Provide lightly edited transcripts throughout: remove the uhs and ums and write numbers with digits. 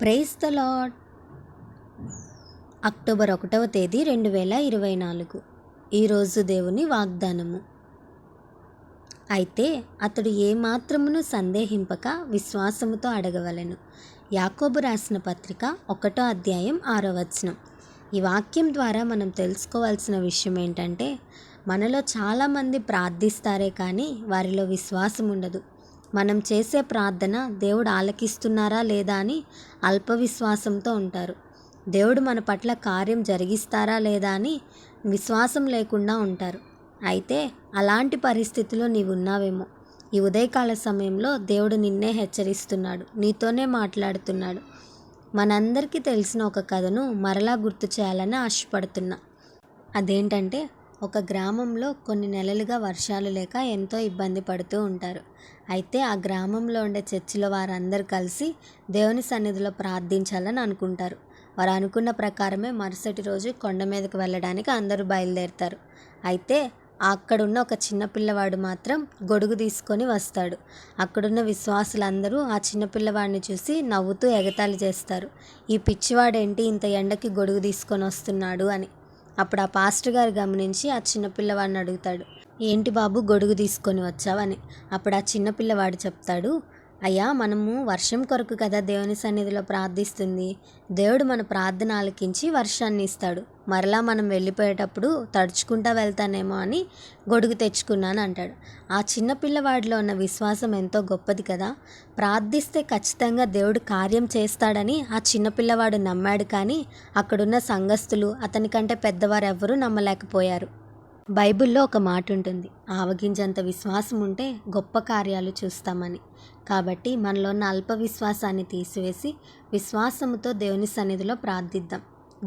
Praise the lord. October 1వ తేదీ 2024. ఈరోజు దేవుని వాగ్దానము. అయితే అతడు ఏమాత్రమును సందేహింపక విశ్వాసముతో అడగవలెను. యాకోబు రాసిన పత్రిక 1వ అధ్యాయం 6వ వచనం. ఈ వాక్యం ద్వారా మనం తెలుసుకోవాల్సిన విషయం ఏంటంటే, మనలో చాలామంది ప్రార్థిస్తారే కానీ వారిలో విశ్వాసం ఉండదు. మనం చేసే ప్రార్థన దేవుడు ఆలకిస్తున్నారా లేదా అని అల్ప విశ్వాసంతో ఉంటారు. దేవుడు మన పట్ల కార్యం జరిగిస్తారా లేదా అని విశ్వాసం లేకుండా ఉంటారు. అయితే అలాంటి పరిస్థితిలో నీవు ఉన్నావేమో. ఈ ఉదయకాల సమయంలో దేవుడు నిన్నే హెచ్చరిస్తున్నాడు, నీతోనే మాట్లాడుతున్నాడు. మనందరికీ తెలిసిన ఒక కథను మరలా గుర్తు చేయాలని ఆశపడుతున్నా. అదేంటంటే, ఒక గ్రామంలో కొన్ని నెలలుగా వర్షాలు లేక ఎంతో ఇబ్బంది పడుతూ ఉంటారు. అయితే ఆ గ్రామంలో ఉండే చర్చిలో వారందరూ కలిసి దేవుని సన్నిధిలో ప్రార్థించాలని అనుకుంటారు. వారు అనుకున్న ప్రకారమే మరుసటి రోజు కొండ మీదకు వెళ్ళడానికి అందరూ బయలుదేరుతారు. అయితే అక్కడున్న ఒక చిన్న పిల్లవాడు మాత్రం గొడుగు తీసుకొని వస్తాడు. అక్కడున్న విశ్వాసులందరూ ఆ చిన్న పిల్లవాడిని చూసి నవ్వుతూ ఎగతాళి చేస్తారు. ఈ పిచ్చివాడేంటి ఇంత ఎండకి గొడుగు తీసుకొని వస్తున్నాడు అని. అప్పుడు ఆ పాస్టర్ గారు గమనించి ఆ చిన్నపిల్లవాడిని అడుగుతాడు, ఏంటి బాబు గొడుగు తీసుకొని వచ్చావని. అప్పుడు ఆ చిన్నపిల్లవాడు చెప్తాడు, అయ్యా, మనము వర్షం కొరకు కదా దేవుని సన్నిధిలో ప్రార్థిస్తుంది. దేవుడు మన ప్రార్థన ఆలకించి వర్షాన్ని ఇస్తాడు. మరలా మనం వెళ్ళిపోయేటప్పుడు తడుచుకుంటా వెళ్తానేమో అని గొడుగు తెచ్చుకున్నాను అంటాడు. ఆ చిన్న పిల్లవాడిలో ఉన్న విశ్వాసం ఎంతో గొప్పది కదా. ప్రార్థిస్తే ఖచ్చితంగా దేవుడు కార్యం చేస్తాడని ఆ చిన్నపిల్లవాడు నమ్మాడు. కానీ అక్కడున్న సంఘస్థులు, అతని కంటే పెద్దవారు ఎవ్వరూ నమ్మలేకపోయారు. బైబిల్లో ఒక మాట ఉంటుంది, ఆవగింజంత విశ్వాసం ఉంటే గొప్ప కార్యాలు చూస్తామని. కాబట్టి మనలో ఉన్న అల్ప విశ్వాసాన్ని తీసివేసి విశ్వాసముతో దేవుని సన్నిధిలో ప్రార్థిద్దాం.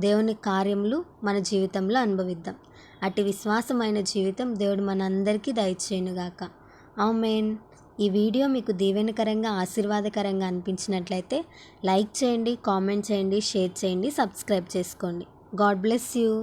దేవుని కార్యములు మన జీవితంలో అనుభవిద్దాం. అట్టి విశ్వాసమైన జీవితం దేవుడు మనందరికీ దయచేయునుగాక. ఆమేన్. ఈ వీడియో మీకు దీవెనకరంగా ఆశీర్వాదకరంగా అనిపించినట్లయితే లైక్ చేయండి, కామెంట్ చేయండి, షేర్ చేయండి, సబ్స్క్రైబ్ చేసుకోండి. God bless you.